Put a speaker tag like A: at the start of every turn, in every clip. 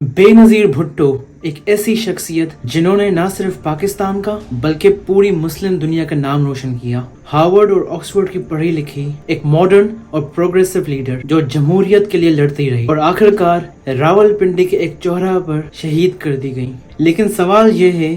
A: बेनज़ीर भुट्टो एक ऐसी शख्सियत जिन्होंने न सिर्फ पाकिस्तान का बल्कि पूरी मुस्लिम दुनिया का नाम रोशन किया। हार्वर्ड और ऑक्सफोर्ड की पढ़ी लिखी एक मॉडर्न और प्रोग्रेसिव लीडर जो जमहूरियत के लिए लड़ती रही और आखिरकार रावलपिंडी के एक चौराहे पर शहीद कर दी गई। लेकिन सवाल ये है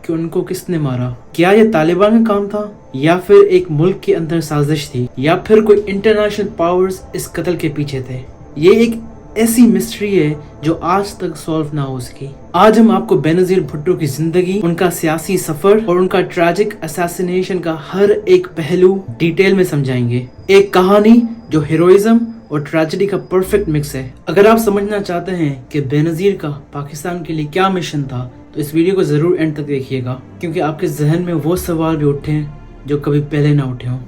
A: कि उनको किसने मारा? क्या ये तालिबान का काम था या फिर एक मुल्क के अंदर साजिश थी या फिर कोई इंटरनेशनल पावर्स इस कत्ल के पीछे थे? ये एक ऐसी मिस्ट्री है जो आज तक सॉल्व ना हो सकी। आज हम आपको बेनज़ीर भुट्टो की जिंदगी, उनका सियासी सफर और उनका ट्रैजिक असैसिनेशन का हर एक पहलू डिटेल में समझाएंगे। एक कहानी जो हीरोइज्म और ट्रेजेडी का परफेक्ट मिक्स है। अगर आप समझना चाहते हैं कि बेनज़ीर का पाकिस्तान के लिए क्या मिशन था तो इस वीडियो को जरूर एंड तक देखिएगा, क्योंकि आपके जहन में वो सवाल भी उठे हैं जो कभी पहले ना उठे हों।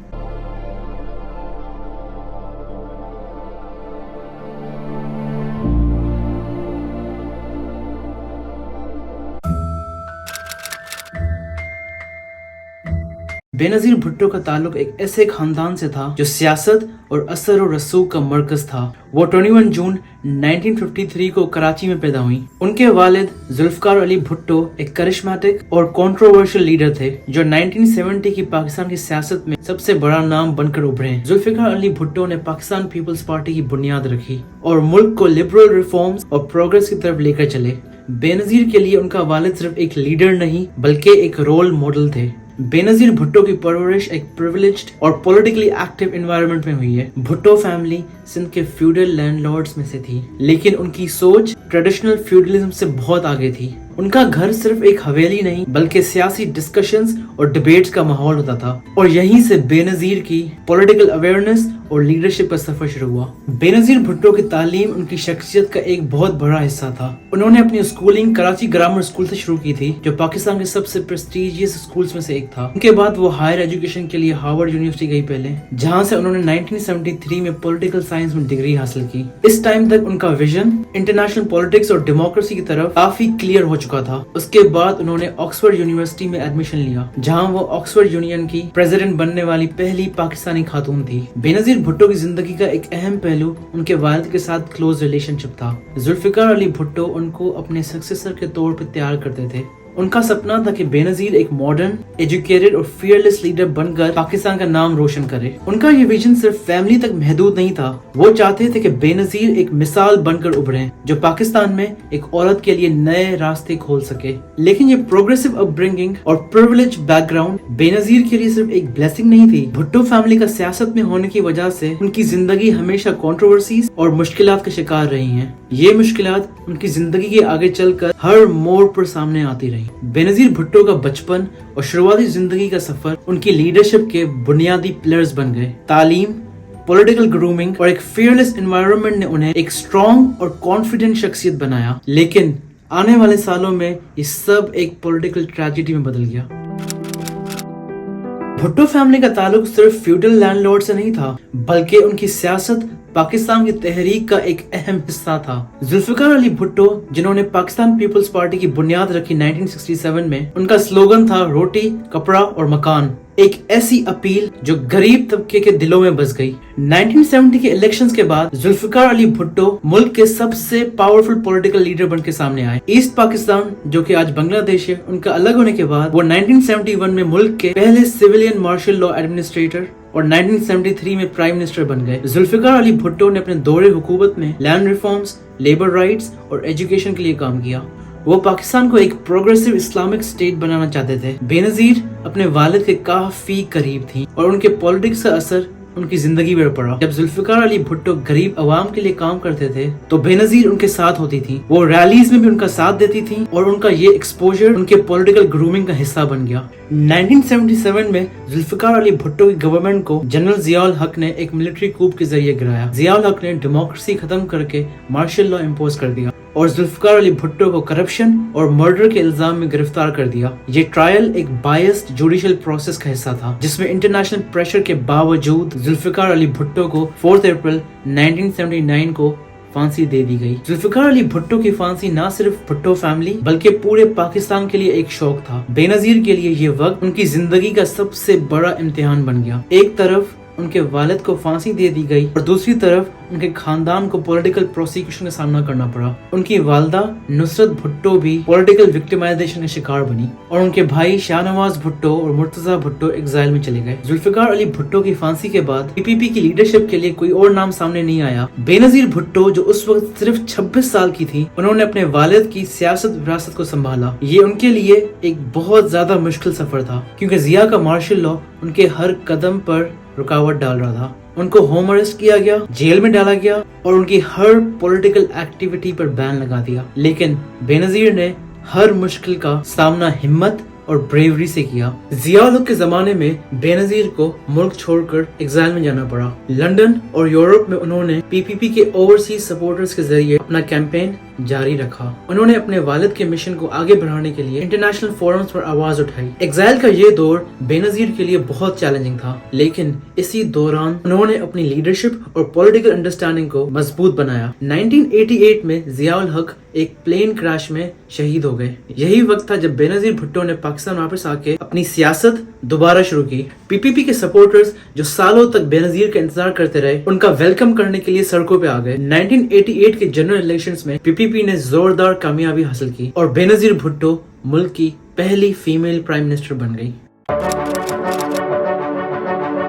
A: बेनज़ीर भुट्टो का ताल्लुक एक ऐसे खानदान से था जो सियासत और असर और रसूख का मरकज था। वो 21 जून 1953 को कराची में पैदा हुई। उनके वालिद जुल्फ़िकार अली भुट्टो एक करिश्मेटिक और कंट्रोवर्शियल लीडर थे जो 1970 की पाकिस्तान की सियासत में सबसे बड़ा नाम बनकर उभरे। जुल्फ़िकार अली भुट्टो ने पाकिस्तान पीपल्स पार्टी की बुनियाद रखी और मुल्क को लिबरल रिफॉर्म्स और प्रोग्रेस की तरफ लेकर चले। बेनज़ीर के लिए उनका वालिद सिर्फ एक लीडर नहीं बल्कि एक रोल मॉडल थे। बेनज़ीर भुट्टो की परवरिश एक प्रिविलेज्ड और पॉलिटिकली एक्टिव एनवायरनमेंट में हुई है। भुट्टो फैमिली सिंध के फ्यूडल लैंडलॉर्ड्स में से थी, लेकिन उनकी सोच ट्रेडिशनल फ्यूडलिज्म से बहुत आगे थी। उनका घर सिर्फ एक हवेली नहीं बल्कि सियासी डिस्कशंस और डिबेट्स का माहौल होता था, और यहीं से बेनज़ीर की पॉलिटिकल अवेयरनेस और लीडरशिप का सफर शुरू हुआ। बेनज़ीर भुट्टो की तालीम उनकी शख्सियत का एक बहुत बड़ा हिस्सा था। उन्होंने अपनी स्कूलिंग कराची ग्रामर स्कूल से शुरू की थी, जो पाकिस्तान के सबसे प्रेस्टिजियस स्कूल्स में से एक था। उनके बाद वो हायर एजुकेशन के लिए हार्वर्ड यूनिवर्सिटी गई पहले, जहाँ से उन्होंने 1973 में पॉलिटिकल साइंस में डिग्री हासिल की। इस टाइम तक उनका विजन इंटरनेशनल पॉलिटिक्स और डेमोक्रेसी की तरफ काफी क्लियर हो चुका था। उसके बाद उन्होंने ऑक्सफोर्ड यूनिवर्सिटी में एडमिशन लिया, जहाँ वो ऑक्सफोर्ड यूनियन की प्रेसिडेंट बनने वाली पहली पाकिस्तानी खातून थी। बेनज़ीर भुट्टो की जिंदगी का एक अहम पहलू उनके वालिद के साथ क्लोज रिलेशनशिप था। जुल्फ़िकार अली भुट्टो उनको अपने सक्सेसर के तौर पर तैयार करते थे। उनका सपना था कि बेनज़ीर एक मॉडर्न, एजुकेटेड और फियरलेस लीडर बनकर पाकिस्तान का नाम रोशन करे। उनका ये विजन सिर्फ फैमिली तक महदूद नहीं था। वो चाहते थे कि बेनज़ीर एक मिसाल बनकर उभरे जो पाकिस्तान में एक औरत के लिए नए रास्ते खोल सके। लेकिन ये प्रोग्रेसिव अपब्रिंगिंग और प्रिविलेज बैकग्राउंड बेनज़ीर के लिए सिर्फ एक ब्लेसिंग नहीं थी। भुट्टो फैमिली का सियासत में होने की वजह से उनकी जिंदगी हमेशा कंट्रोवर्सीज और मुश्किलात का शिकार रही हैं। ये मुश्किलात उनकी जिंदगी के आगे चलकर हर मोड़ पर सामने आती रही। बेनज़ीर भुट्टो का बचपन और शुरुआती जिंदगी का सफर उनकी लीडरशिप के बुनियादी पिलर्स बन गए। तालीम, पॉलिटिकल ग्रूमिंग और एक फियरलेस एनवायरनमेंट ने उन्हें एक स्ट्रॉन्ग और कॉन्फिडेंट शख्सियत बनाया। लेकिन आने वाले सालों में ये सब एक पॉलिटिकल ट्रेजेडी में बदल गया। भुट्टो फैमिली का ताल्लुक सिर्फ फ्यूडल लैंडलॉर्ड से नहीं था, बल्कि उनकी सियासत पाकिस्तान की तहरीक का एक अहम हिस्सा था। जुल्फ़िकार अली भुट्टो, जिन्होंने पाकिस्तान पीपल्स पार्टी की बुनियाद रखी 1967 में, उनका स्लोगन था रोटी, कपड़ा और मकान। एक ऐसी अपील जो गरीब तबके के दिलों में बस गई। 1970 के इलेक्शंस के बाद जुल्फ़िकार अली भुट्टो मुल्क के सबसे पावरफुल पॉलिटिकल लीडर बन के सामने आए। ईस्ट पाकिस्तान, जो कि आज बांग्लादेश है, उनका अलग होने के बाद वो 1971 में मुल्क के पहले सिविलियन मार्शल लॉ एडमिनिस्ट्रेटर और 1973 में प्राइम मिनिस्टर बन गए। जुल्फ़िकार अली भुट्टो ने अपने दौरे हुकूमत में लैंड रिफॉर्म्स, लेबर राइट्स और एजुकेशन के लिए काम किया। वो पाकिस्तान को एक प्रोग्रेसिव इस्लामिक स्टेट बनाना चाहते थे। बेनज़ीर अपने वालिद के काफी करीब थी और उनके पॉलिटिक्स का असर उनकी जिंदगी पर पड़ा। जब जुल्फ़िकार अली भुट्टो गरीब अवाम के लिए काम करते थे तो बेनज़ीर उनके साथ होती थी। वो रैलीज में भी उनका साथ देती थी और उनका ये एक्सपोजर उनके पॉलिटिकल ग्रूमिंग का हिस्सा बन गया। 1977 में जुल्फ़िकार अली भुट्टो की गवर्नमेंट को जनरल ज़ियाउल हक ने एक मिलिट्री कूप के जरिए गिराया। ज़ियाउल हक ने डेमोक्रेसी खत्म करके मार्शल लॉ इम्पोज कर दिया और जुल्फ़िकार अली भुट्टो को करप्शन और मर्डर के इल्जाम में गिरफ्तार कर दिया। ये ट्रायल एक बायस्ड जुडिशियल प्रोसेस का हिस्सा था, जिसमें इंटरनेशनल प्रेशर के बावजूद जुल्फ़िकार अली भुट्टो को 4 अप्रैल 1979 को फांसी दे दी गई। जुल्फ़िकार अली भुट्टो की फांसी न सिर्फ भुट्टो फैमिली बल्कि पूरे पाकिस्तान के लिए एक शौक था। बेनज़ीर के लिए ये वक्त उनकी जिंदगी का सबसे बड़ा इम्तिहान बन गया। एक तरफ उनके वालिद को फांसी दे दी गई और दूसरी तरफ उनके खानदान को पॉलिटिकल प्रोसिक्यूशन का सामना करना पड़ा। उनकी वालदा नुसरत भुट्टो भी पॉलिटिकल विक्टिमाइजेशन का शिकार बनी और उनके भाई शाहनवाज भुट्टो और मुर्तजा भुट्टो एग्जाइल में चले गए। जुल्फिकार अली भुट्टो की फांसी के बाद पीपीपी की लीडरशिप के लिए कोई और नाम सामने नहीं आया। बेनजीर भुट्टो जो उस वक्त सिर्फ 26 साल की थी, उन्होंने अपने वालिद की सियासत विरासत को संभाला। ये उनके लिए एक बहुत ज्यादा मुश्किल सफर था क्योंकि जिया का मार्शल लॉ उनके हर कदम पर रुकावट डाल रहा था। उनको होम अरेस्ट किया गया, जेल में डाला गया और उनकी हर पॉलिटिकल एक्टिविटी पर बैन लगा दिया। लेकिन बेनजीर ने हर मुश्किल का सामना हिम्मत और ब्रेवरी से किया। जिया-उल हक के जमाने में बेनजीर को मुल्क छोड़कर एग्जाइल में जाना पड़ा। लंदन और यूरोप में उन्होंने पीपीपी के ओवरसीज सपोर्टर्स के जरिए अपना कैंपेन जारी रखा। उन्होंने अपने वालिद के मिशन को आगे बढ़ाने के लिए इंटरनेशनल फोरम्स पर आवाज उठाई। एग्जाइल का ये दौर बेनजीर के लिए बहुत चैलेंजिंग था, लेकिन इसी दौरान उन्होंने अपनी लीडरशिप और पॉलिटिकल अंडरस्टैंडिंग को मजबूत बनाया। 1988 में जिया-उल हक एक प्लेन क्रैश में शहीद हो गए। यही वक्त था जब बेनजीर भुट्टो ने पाकिस्तान वापस आके अपनी सियासत दोबारा शुरू की। पीपीपी के सपोर्टर्स जो सालों तक बेनजीर का इंतजार करते रहे, उनका वेलकम करने के लिए सड़कों पे आ गए। 1988 के जनरल इलेक्शंस में पीपीपी ने जोरदार कामयाबी हासिल की और बेनजीर भुट्टो मुल्क की पहली फीमेल प्राइम मिनिस्टर बन गई।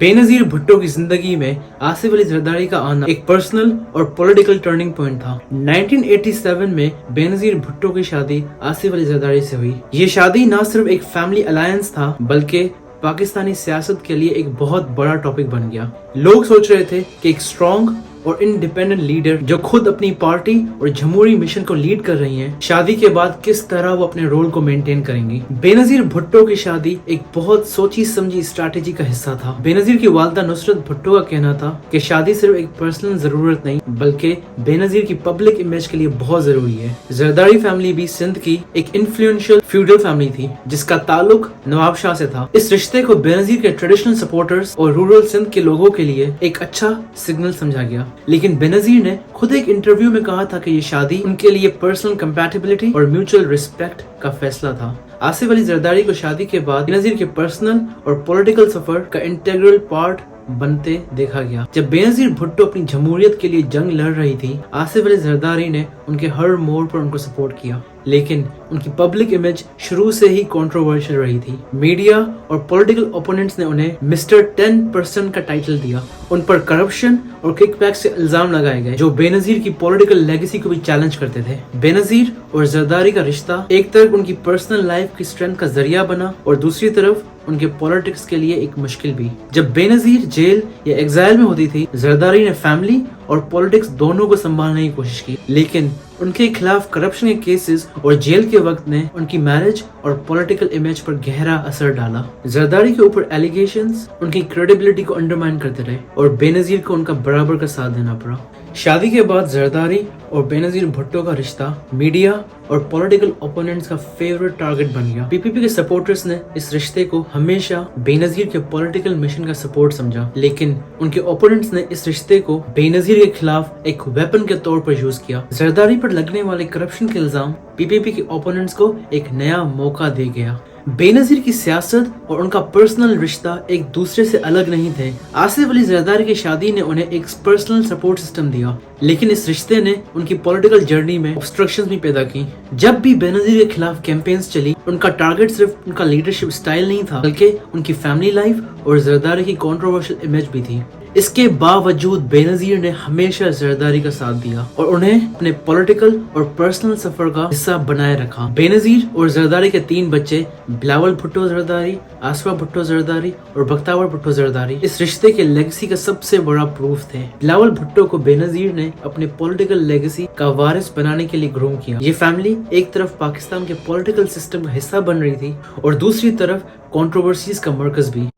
A: बेनजीर भुट्टो की जिंदगी में आसिफ अली जरदारी का आना एक पर्सनल और पॉलिटिकल टर्निंग पॉइंट था। 1987 में बेनजीर भुट्टो की शादी आसिफ अली जरदारी से हुई। ये शादी न सिर्फ एक फैमिली अलायंस था बल्कि पाकिस्तानी सियासत के लिए एक बहुत बड़ा टॉपिक बन गया। लोग सोच रहे थे कि एक स्ट्रॉन्ग और इंडिपेंडेंट लीडर जो खुद अपनी पार्टी और जमहूरी मिशन को लीड कर रही हैं, शादी के बाद किस तरह वो अपने रोल को मेंटेन करेंगी। बेनजीर भुट्टो की शादी एक बहुत सोची समझी स्ट्रैटेजी का हिस्सा था। बेनजीर की वालदा नुसरत भुट्टो का कहना था कि शादी सिर्फ एक पर्सनल जरूरत नहीं बल्कि बेनजीर की पब्लिक इमेज के लिए बहुत जरूरी है। जरदारी फैमिली भी सिंध की एक इन्फ्लुएंशियल फ्यूडल फैमिली थी जिसका ताल्लुक नवाब शाह से था। इस रिश्ते को बेनजीर के ट्रेडिशनल सपोर्टर्स और रूरल सिंध के लोगों के लिए एक अच्छा सिग्नल समझा गया। लेकिन बेनजीर ने खुद एक इंटरव्यू में कहा था कि ये शादी उनके लिए पर्सनल कंपैटिबिलिटी और म्यूचुअल रिस्पेक्ट का फैसला था। आसिफ अली जरदारी को शादी के बाद बेनजीर के पर्सनल और पॉलिटिकल सफर का इंटीग्रल पार्ट बनते देखा गया। जब बेनजीर भुट्टो अपनी जमहूरियत के लिए जंग लड़ रही थी, आसिफ अली जरदारी ने उनके हर मोड़ पर उनको सपोर्ट किया, लेकिन उनकी पब्लिक इमेज शुरू से ही कंट्रोवर्शियल रही थी। मीडिया और पॉलिटिकल ओपोनेंट्स ने उन्हें मिस्टर 10% का टाइटल दिया। उन पर करप्शन और किकबैक से इल्जाम लगाए गए जो बेनजीर की पॉलिटिकल लेगेसी को भी चैलेंज करते थे। बेनजीर और जरदारी का रिश्ता एक तरफ उनकी पर्सनल लाइफ की स्ट्रेंथ का जरिया बना और दूसरी तरफ उनके पॉलिटिक्स के लिए एक मुश्किल भी। जब बेनजीर जेल या एग्जाइल में होती थी, जरदारी ने फैमिली और पॉलिटिक्स दोनों को संभालने की कोशिश की, लेकिन उनके खिलाफ करप्शन के केसेस और जेल के वक्त ने उनकी मैरिज और पॉलिटिकल इमेज पर गहरा असर डाला। जरदारी के ऊपर एलिगेशंस उनकी क्रेडिबिलिटी को अंडरमाइन करते रहे और बेनजीर को उनका बराबर का साथ देना पड़ा। शादी के बाद जरदारी और बेनजीर भुट्टो का रिश्ता मीडिया और पॉलिटिकल ओपोनेंट्स का फेवरेट टारगेट बन गया। पीपीपी के सपोर्टर्स ने इस रिश्ते को हमेशा बेनजीर के पॉलिटिकल मिशन का सपोर्ट समझा, लेकिन उनके ओपोनेंट्स ने इस रिश्ते को बेनजीर के खिलाफ एक वेपन के तौर पर यूज किया। जरदारी पर लगने वाले करप्शन के इल्जाम पीपीपी के ओपोनेंट्स को एक नया मौका दे गया। बेनजीर की सियासत और उनका पर्सनल रिश्ता एक दूसरे से अलग नहीं थे। आसिफ अली जरदारी की शादी ने उन्हें एक पर्सनल सपोर्ट सिस्टम दिया, लेकिन इस रिश्ते ने उनकी पॉलिटिकल जर्नी में ऑब्स्ट्रक्शंस भी पैदा की। जब भी बेनजीर के खिलाफ कैंपेन्स चली, उनका टारगेट सिर्फ उनका लीडरशिप स्टाइल नहीं था बल्कि उनकी फैमिली लाइफ और जरदारी की कंट्रोवर्शियल इमेज भी थी। इसके बावजूद बेनजीर ने हमेशा जरदारी का साथ दिया और उन्हें अपने पॉलिटिकल और पर्सनल सफर का हिस्सा बनाए रखा। बेनजीर और जरदारी के 3 बच्चे बिलावल भुट्टो जरदारी, आसफा भुट्टो जरदारी और बख्तावर भुट्टो जरदारी इस रिश्ते के लेगेसी का सबसे बड़ा प्रूफ थे। बिलावल भुट्टो को बेनजीर ने अपने पॉलिटिकल लेगेसी का वारिस बनाने के लिए ग्रूम किया। ये फैमिली एक तरफ पाकिस्तान के पॉलिटिकल सिस्टम का हिस्सा बन रही थी और दूसरी तरफ कंट्रोवर्सीज का मरकज भी।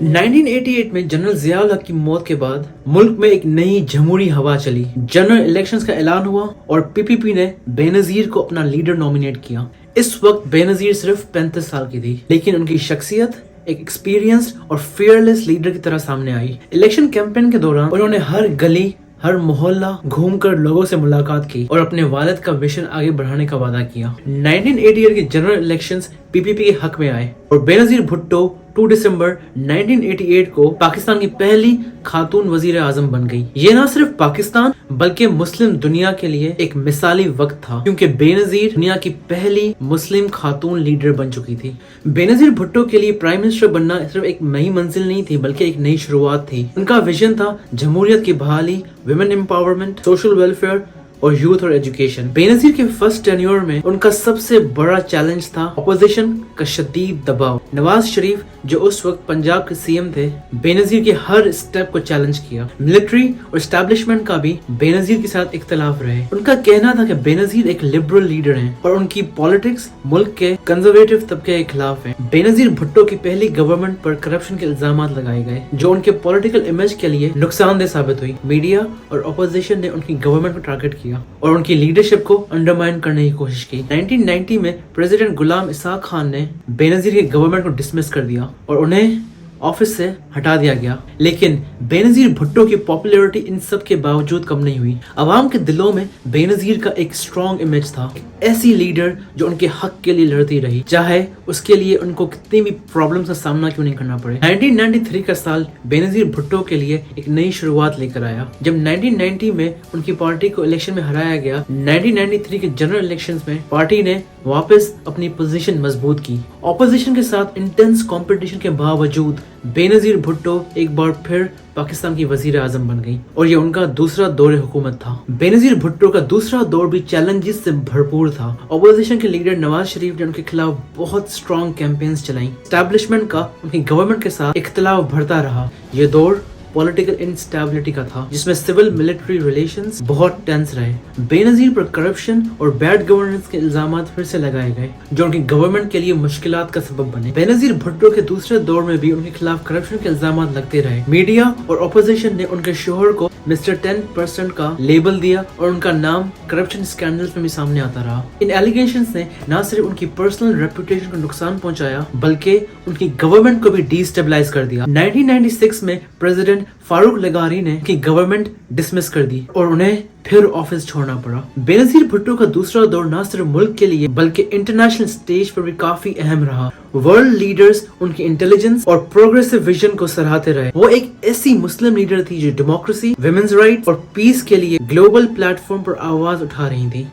A: 1988 में जनरल जिया-उल हक की मौत के बाद मुल्क में एक नई जमहूरी हवा चली। जनरल इलेक्शंस का ऐलान हुआ और पीपीपी ने बेनजीर को अपना लीडर नॉमिनेट किया। इस वक्त बेनजीर सिर्फ 35 साल की थी, लेकिन उनकी शख्सियत एक एक्सपीरियंस्ड और फियरलेस लीडर की तरह सामने आई। इलेक्शन कैंपेन के दौरान उन्होंने हर गली हर मोहल्ला घूमकर लोगों से मुलाकात की और अपने वालिद का मिशन आगे बढ़ाने का वादा किया। 1988 के जनरल इलेक्शंस पीपीपी के हक में आए और बेनजीर भुट्टो 2 दिसंबर 1988 को पाकिस्तान की पहली खातून वजीर आजम बन गई। ये न सिर्फ पाकिस्तान बल्कि मुस्लिम दुनिया के लिए एक मिसाली वक्त था, क्योंकि बेनजीर दुनिया की पहली मुस्लिम खातून लीडर बन चुकी थी। बेनजीर भुट्टो के लिए प्राइम मिनिस्टर बनना सिर्फ एक नई मंजिल नहीं थी, बल्कि एक नई शुरुआत थी। उनका विजन था जमहूरियत की बहाली, विमेन एम्पावरमेंट, सोशल वेलफेयर और यूथ और एजुकेशन। बेनजीर के फर्स्ट टेन्योर में उनका सबसे बड़ा चैलेंज था अपोजिशन का शदीद दबाव। नवाज शरीफ जो उस वक्त पंजाब के सीएम थे, बेनजीर के हर स्टेप को चैलेंज किया। मिलिट्री और एस्टैब्लिशमेंट का भी बेनजीर के साथ इख्तलाफ रहे। उनका कहना था कि बेनजीर एक लिबरल लीडर हैं और उनकी पॉलिटिक्स मुल्क के कंजर्वेटिव तबके के खिलाफ है। बेनजीर भुट्टो की पहली गवर्नमेंट पर करप्शन के इल्जाम लगाए गए, जो उनके पॉलिटिकल इमेज के लिए नुकसानदेह साबित हुई। मीडिया और अपोजिशन ने उनकी गवर्नमेंट को टारगेट किया और उनकी लीडरशिप को अंडरमाइन करने की कोशिश की। 1990 में प्रेसिडेंट गुलाम इसाक खान ने बेनजीर की गवर्नमेंट को डिसमिस कर दिया और उन्हें ऑफिस से हटा दिया गया। लेकिन बेनजीर भुट्टो की पॉपुलैरिटी इन सब के बावजूद कम नहीं हुई। अवाम के दिलों में बेनजीर का एक स्ट्रॉन्ग इमेज था, ऐसी लीडर जो उनके हक के लिए लड़ती रही, चाहे उसके लिए उनको कितनी भी प्रॉब्लम्स का सामना क्यों नहीं करना पड़े। 1993 का साल बेनजीर भुट्टो के लिए एक नई शुरुआत लेकर आया। जब 1990 में उनकी पार्टी को इलेक्शन में हराया गया, 1993 के जनरल इलेक्शंस में पार्टी ने वापस अपनी पोजीशन मजबूत की। ऑपोजिशन के साथ इंटेंस कंपटीशन के बावजूद बेनजीर भुट्टो एक बार फिर पाकिस्तान की वजीर आजम बन गई और ये उनका दूसरा दौर हुकूमत था। बेनजीर भुट्टो का दूसरा दौर भी चैलेंजेस से भरपूर था। ऑपोजिशन के लीडर नवाज शरीफ ने उनके खिलाफ बहुत स्ट्रॉन्ग कैंपेन्स चलाई। एस्टैब्लिशमेंट का उनकी गवर्नमेंट के साथ इख्तिलाफ बढ़ता रहा। ये दौर पॉलिटिकल इंस्टेबिलिटी का था, जिसमें सिविल मिलिट्री रिलेशंस बहुत टेंस रहे। बेनजीर पर करप्शन और बैड गवर्नेंस के इल्जाम फिर से लगाए गए, जो उनकी गवर्नमेंट के लिए मुश्किलात का सबब बने। बेनजीर भुट्टो के दूसरे दौर में भी उनके खिलाफ करप्शन के इल्जाम लगते रहे। मीडिया और ऑपोजिशन ने उनके शोहर को मिस्टर 10% का लेबल दिया और उनका नाम करप्शन स्कैंडल्स में भी सामने आता रहा। इन एलिगेशंस ने न सिर्फ उनकी पर्सनल रेपुटेशन को नुकसान पहुंचाया, बल्कि उनकी गवर्नमेंट को भी डिस्टेबलाइज कर दिया। 1996 में प्रेसिडेंट फारूक लगारी ने की गवर्नमेंट डिसमिस कर दी और उन्हें फिर ऑफिस छोड़ना पड़ा। बेनजीर भुट्टो का दूसरा दौर न सिर्फ मुल्क के लिए बल्कि इंटरनेशनल स्टेज पर भी काफी अहम रहा। वर्ल्ड लीडर्स उनकी इंटेलिजेंस और प्रोग्रेसिव विजन को सराहते रहे। वो एक ऐसी मुस्लिम लीडर थी जो डेमोक्रेसी, विमेन्स राइट्स और पीस के लिए ग्लोबल प्लेटफॉर्म पर आवाज उठा रही थी।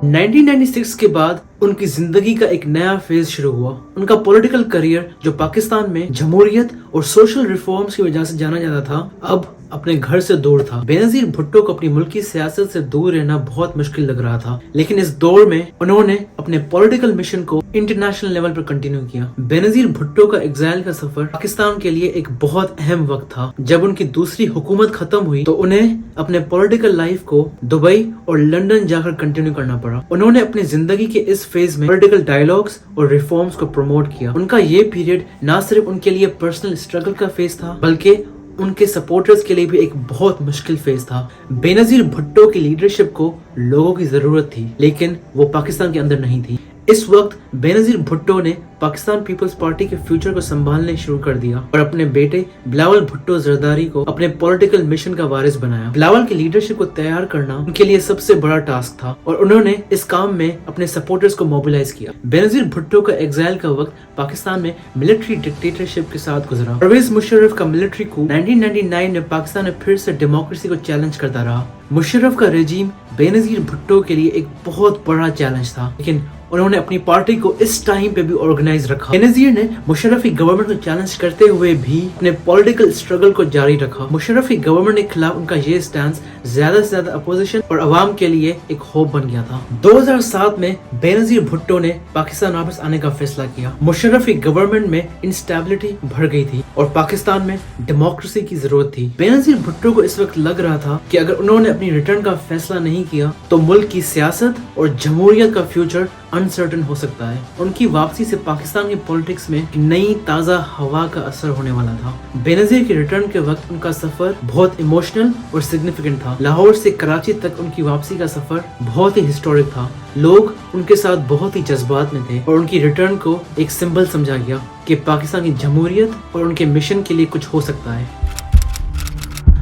A: 1996 के बाद उनकी जिंदगी का एक नया फेज शुरू हुआ। उनका पॉलिटिकल करियर, जो पाकिस्तान में जमहूरियत और सोशल रिफॉर्म्स की वजह से जाना जाता था, अब अपने घर से दूर था। बेनजीर भुट्टो को अपनी मुल्की सियासत से दूर रहना बहुत मुश्किल लग रहा था, लेकिन इस दौर में उन्होंने अपने पॉलिटिकल मिशन को इंटरनेशनल लेवल पर कंटिन्यू किया। बेनजीर भुट्टो का एग्जाइल का सफर पाकिस्तान के लिए एक बहुत अहम वक्त था। जब उनकी दूसरी हुकूमत खत्म हुई तो उन्हें अपने पॉलिटिकल लाइफ को दुबई और लंदन जाकर कंटिन्यू करना पड़ा। उन्होंने अपनी जिंदगी के इस फेज में पॉलिटिकल डायलॉग्स और रिफॉर्म्स को प्रमोट किया। उनका ये पीरियड न सिर्फ उनके लिए पर्सनल स्ट्रगल का फेज था, बल्कि उनके सपोर्टर्स के लिए भी एक बहुत मुश्किल फेज था। बेनजीर भुट्टो की लीडरशिप को लोगों की जरूरत थी, लेकिन वो पाकिस्तान के अंदर नहीं थी। इस वक्त बेनजीर भुट्टो ने पाकिस्तान पीपल्स पार्टी के फ्यूचर को संभालने शुरू कर दिया और अपने बेटे बिलावल भुट्टो जरदारी को अपने पॉलिटिकल मिशन का वारिस बनाया। बिलावल की लीडरशिप को तैयार करना उनके लिए सबसे बड़ा टास्क था और उन्होंने इस काम में अपने सपोर्टर्स को मोबिलाइज किया। बेनजीर भुट्टो का एग्जाइल का वक्त पाकिस्तान में मिलिट्री डिक्टेटरशिप के साथ गुजरा। परवेज मुशर्रफ का मिलिट्री coup 1999 में पाकिस्तान में फिर से डेमोक्रेसी को चैलेंज करता रहा। मुशर्रफ का रेजीम बेनजीर भुट्टो के लिए एक बहुत बड़ा चैलेंज था, लेकिन उन्होंने अपनी पार्टी को इस टाइम पे भी ऑर्गेनाइज रखा। बेनजीर ने मुशर्रफ की गवर्नमेंट को चैलेंज करते हुए भी अपने पॉलिटिकल स्ट्रगल को जारी रखा। मुशर्रफ की गवर्नमेंट के खिलाफ उनका ये स्टैंस ज्यादा से ज्यादा अपोजिशन और अवाम के लिए एक होप बन गया था। 2007 में बेनजीर भुट्टो ने पाकिस्तान वापस आने का फैसला किया। मुशर्रफ की गवर्नमेंट में इंस्टेबिलिटी बढ़ गई थी और पाकिस्तान में डेमोक्रेसी की जरूरत थी। बेनजीर भुट्टो को इस वक्त लग रहा था कि अगर उन्होंने अपनी रिटर्न का फैसला नहीं किया तो मुल्क की सियासत और जमहूरियत का फ्यूचर अनसर्टन हो सकता है। उनकी वापसी से पाकिस्तान की पॉलिटिक्स में नई ताज़ा हवा का असर होने वाला था। बेनजीर के रिटर्न के वक्त उनका सफर बहुत इमोशनल और सिग्निफिकेंट था। लाहौर से कराची तक उनकी वापसी का सफर बहुत ही हिस्टोरिक था। लोग उनके साथ बहुत ही जज्बात में थे और उनकी रिटर्न को एक सिंबल समझा गया कि पाकिस्तान की जमहूरियत और उनके मिशन के लिए कुछ हो सकता है।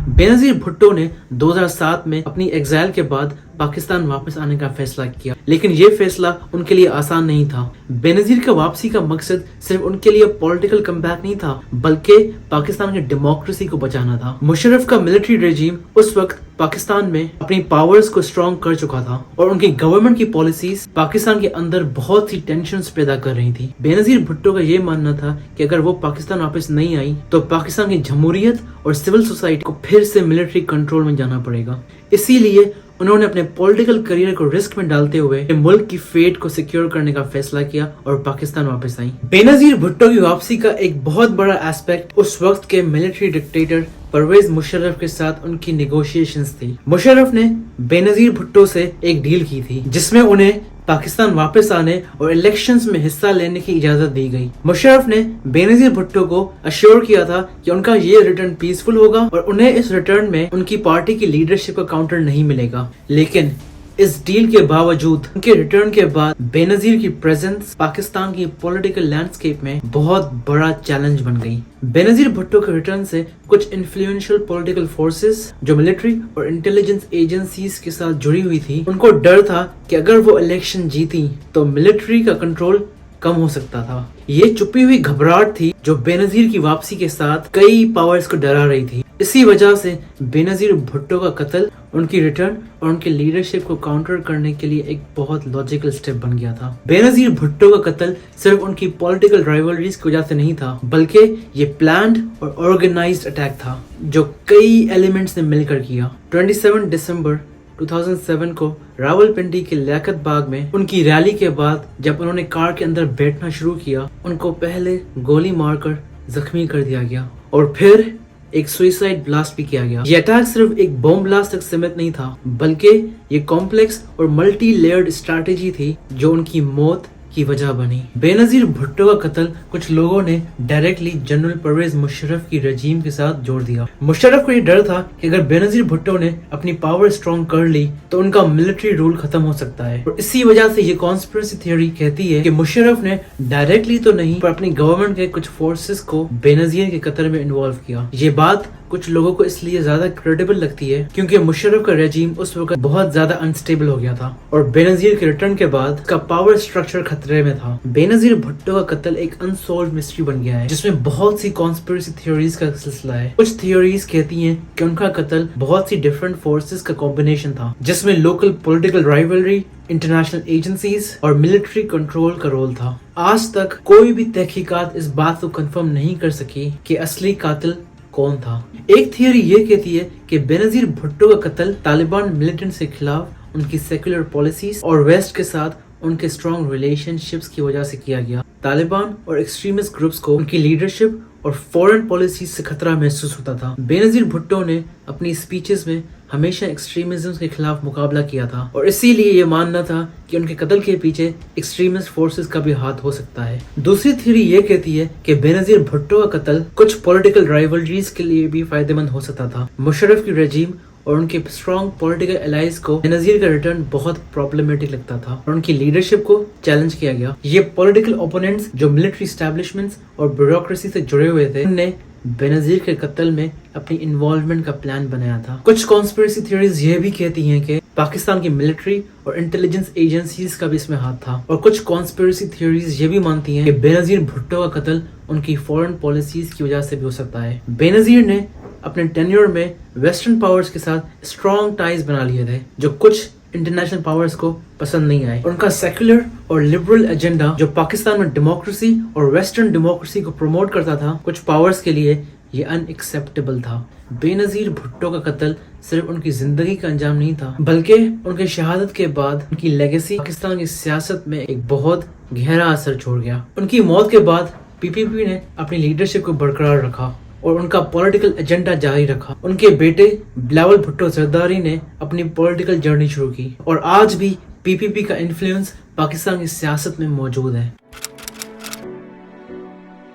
A: बेनजीर भुट्टो ने 2007 में अपनी एग्जाइल के बाद पाकिस्तान वापस आने का फैसला किया, लेकिन ये फैसला उनके लिए आसान नहीं था। बेनजीर का वापसी का मकसद सिर्फ उनके लिए पॉलिटिकल कमबैक नहीं था, बल्कि पाकिस्तान की डेमोक्रेसी को बचाना था। मुशर्रफ का मिलिट्री रेजिम उस वक्त पाकिस्तान में अपनी पावर्स को स्ट्रॉन्ग कर चुका था और उनकी गवर्नमेंट की पॉलिसीज पाकिस्तान के अंदर बहुत सी टेंशन्स पैदा कर रही थी। बेनजीर भुट्टो का ये मानना था कि अगर वो पाकिस्तान वापस नहीं आई तो पाकिस्तान की जमहूरियत और सिविल सोसाइटी को फिर से मिलिट्री कंट्रोल में जाना पड़ेगा। इसीलिए उन्होंने अपने पॉलिटिकल करियर को रिस्क में डालते हुए मुल्क की फेट को सिक्योर करने का फैसला किया और पाकिस्तान वापस आई। बेनजीर भुट्टो की वापसी का एक बहुत बड़ा एस्पेक्ट उस वक्त के मिलिट्री डिक्टेटर परवेज मुशर्रफ के साथ उनकी नेगोशिएशंस थी। मुशर्रफ ने बेनजीर भुट्टो से एक डील की थी जिसमें उन्हें पाकिस्तान वापस आने और इलेक्शंस में हिस्सा लेने की इजाजत दी गई। मुशर्रफ ने बेनजीर भुट्टो को अश्योर किया था कि उनका ये रिटर्न पीसफुल होगा और उन्हें इस रिटर्न में उनकी पार्टी की लीडरशिप का काउंटर नहीं मिलेगा। लेकिन इस डील के बावजूद उनके रिटर्न के बाद बेनजीर की प्रेजेंस पाकिस्तान की पॉलिटिकल लैंडस्केप में बहुत बड़ा चैलेंज बन गई। बेनजीर भुट्टो के रिटर्न से कुछ इन्फ्लुएंशियल पॉलिटिकल फोर्सेस जो मिलिट्री और इंटेलिजेंस एजेंसीज के साथ जुड़ी हुई थी, उनको डर था कि अगर वो इलेक्शन जीती तो मिलिट्री का कंट्रोल कम हो सकता था। ये छुपी हुई घबराहट थी जो बेनजीर की वापसी के साथ कई पावर्स को डरा रही थी। इसी वजह से बेनजीर भुट्टो का कत्ल उनकी रिटर्न और उनकी लीडरशिप को काउंटर करने के लिए एक बहुत लॉजिकल स्टेप बन गया था। बेनजीर भुट्टो का कत्ल सिर्फ उनकी पॉलिटिकल राइवलरीज की वजह से नहीं था, बल्कि ये प्लान्ड और ऑर्गेनाइज्ड अटैक था जो कई एलिमेंट्स ने मिलकर किया। 27 दिसंबर 2007 को रावलपिंडी के लियाकत बाग में उनकी रैली के बाद जब उन्होंने कार के अंदर बैठना शुरू किया, उनको पहले गोली मारकर जख्मी कर दिया गया और फिर एक सुइसाइड ब्लास्ट भी किया गया। ये अटैक सिर्फ एक बॉम्ब ब्लास्ट तक सीमित नहीं था, बल्कि ये कॉम्प्लेक्स और मल्टी लेयर्ड स्ट्रैटेजी थी जो उनकी मौत की वजह बनी। बेनजीर भुट्टो का कत्ल कुछ लोगों ने डायरेक्टली जनरल परवेज मुशर्रफ की रजीम के साथ जोड़ दिया। मुशर्रफ को ये डर था कि अगर बेनजीर भुट्टो ने अपनी पावर स्ट्रॉन्ग कर ली तो उनका मिलिट्री रूल खत्म हो सकता है और इसी वजह से ये कॉन्स्पिरेसी थ्योरी कहती है कि मुशर्रफ ने डायरेक्टली तो नहीं पर अपनी गवर्नमेंट के कुछ फोर्सेस को बेनजीर के कत्ल में इन्वॉल्व किया। ये बात कुछ लोगों को इसलिए ज्यादा क्रेडिबल लगती है क्योंकि मुशर्रफ का रेजिम उस वक्त बहुत ज्यादा अनस्टेबल हो गया था और बेनजीर के रिटर्न के बाद का पावर स्ट्रक्चर खतरे में था। बेनजीर भुट्टो का कत्ल एक अनसॉल्व्ड मिस्ट्री बन गया है जिसमें बहुत सी कॉन्स्पिरेसी थ्योरीज का सिलसिला है। कुछ थ्योरीज कहती हैं कि उनका कत्ल बहुत सी डिफरेंट फोर्सेस का कॉम्बिनेशन था जिसमें local political rivalry, international agencies और मिलिट्री कंट्रोल का रोल था। आज तक कोई भी तहकीकात इस बात को कंफर्म नहीं कर सकी कि असली कातिल कौन था। एक थियरी ये कहती है कि बेनजीर भुट्टो का कत्ल तालिबान मिलिटेंट्स के खिलाफ उनकी सेक्युलर पॉलिसीज और वेस्ट के साथ उनके स्ट्रॉन्ग रिलेशनशिप्स की वजह से किया गया। तालिबान और एक्सट्रीमिस्ट ग्रुप्स को उनकी लीडरशिप और फॉरेन पॉलिसी से खतरा महसूस होता था। बेनजीर भुट्टो ने अपनी स्पीचेस में हमेशा एक्सट्रीमिज्म के खिलाफ मुकाबला किया था और इसीलिए ये मानना था कि उनके कत्ल के पीछे एक्सट्रीमिस्ट फोर्सेस का भी हाथ हो सकता है। दूसरी थ्योरी ये कहती है कि बेनजीर भुट्टो का कत्ल कुछ पॉलिटिकल राइवलरीज के लिए भी फायदेमंद हो सकता था। मुशर्रफ की रेजिम और उनके स्ट्रॉन्ग पॉलिटिकल एलाइज को बेनजीर का रिटर्न बहुत प्रॉब्लमेटिक लगता था और उनकी लीडरशिप को चैलेंज किया गया। ये पॉलिटिकल ओपोनेंट्स जो मिलिट्री एस्टैब्लिशमेंट्स और ब्यूरोक्रेसी से जुड़े हुए थे, उन्होंने बेनजीर के कत्ल में अपनी इन्वॉल्वमेंट का प्लान बनाया था। कुछ कॉन्स्पिरेसी थ्योरीज ये भी कहती हैं कि पाकिस्तान की मिलिट्री और इंटेलिजेंस एजेंसीज का भी इसमें हाथ था और कुछ कॉन्स्पिरेसी थ्योरीज ये भी मानती हैं कि बेनजीर भुट्टो का कत्ल उनकी फॉरेन पॉलिसीज की वजह से भी हो सकता है। बेनजीर ने अपने टेन्योर में वेस्टर्न पावर्स के साथ स्ट्रॉन्ग टाइज बना लिए थे जो कुछ इंटरनेशनल पावर्स को पसंद नहीं आए। उनका सेक्युलर और लिबरल एजेंडा जो पाकिस्तान में डेमोक्रेसी और वेस्टर्न डेमोक्रेसी को प्रमोट करता था, कुछ पावर्स के लिए ये अनएक्सेप्टेबल था। बेनजीर भुट्टो का कत्ल सिर्फ उनकी जिंदगी का अंजाम नहीं था, बल्कि उनके शहादत के बाद उनकी लेगेसी पाकिस्तान की सियासत में एक बहुत गहरा असर छोड़ गया। उनकी मौत के बाद पीपीपी ने अपनी लीडरशिप को बरकरार रखा और उनका पॉलिटिकल एजेंडा जारी रखा। उनके बेटे बिलावल भुट्टो जरदारी ने अपनी पॉलिटिकल जर्नी शुरू की और आज भी पीपीपी का इन्फ्लुएंस पाकिस्तान की सियासत में मौजूद है।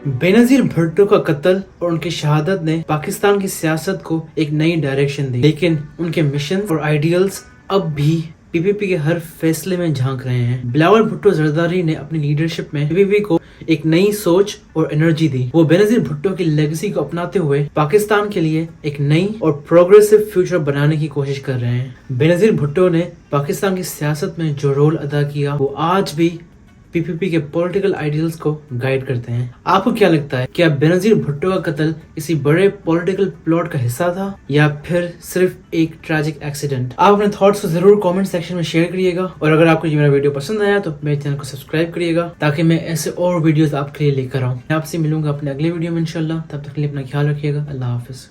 A: बेनजीर भुट्टो का कत्ल और उनकी शहादत ने पाकिस्तान की सियासत को एक नई डायरेक्शन दी, लेकिन उनके मिशन और आइडियल्स अब भी पी पी पी के हर फैसले में झांक रहे हैं। बिलावल भुट्टो जरदारी ने अपनी लीडरशिप में पी पी पी को एक नई सोच और एनर्जी दी। वो बेनजीर भुट्टो की लेगेसी को अपनाते हुए पाकिस्तान के लिए एक नई और प्रोग्रेसिव फ्यूचर बनाने की कोशिश कर रहे हैं। बेनजीर भुट्टो ने पाकिस्तान की सियासत में जो रोल अदा किया वो आज भी पीपीपी के पॉलिटिकल आइडियल्स को गाइड करते हैं। आपको क्या लगता है, क्या बेनजीर भुट्टो का कत्ल किसी बड़े पॉलिटिकल प्लॉट का हिस्सा था या फिर सिर्फ एक ट्रैजिक एक्सीडेंट? आप अपने थॉट्स को जरूर कमेंट सेक्शन में शेयर करिएगा और अगर आपको ये मेरा वीडियो पसंद आया तो मेरे चैनल को सब्सक्राइब करिएगा ताकि मैं ऐसे और वीडियोस आपके लिए लेकर आऊँ। मैं आपसे मिलूंगा अपने अगले वीडियो में इंशाल्लाह। तब तक के लिए अपना ख्याल रखिएगा। अल्लाह हाफिज।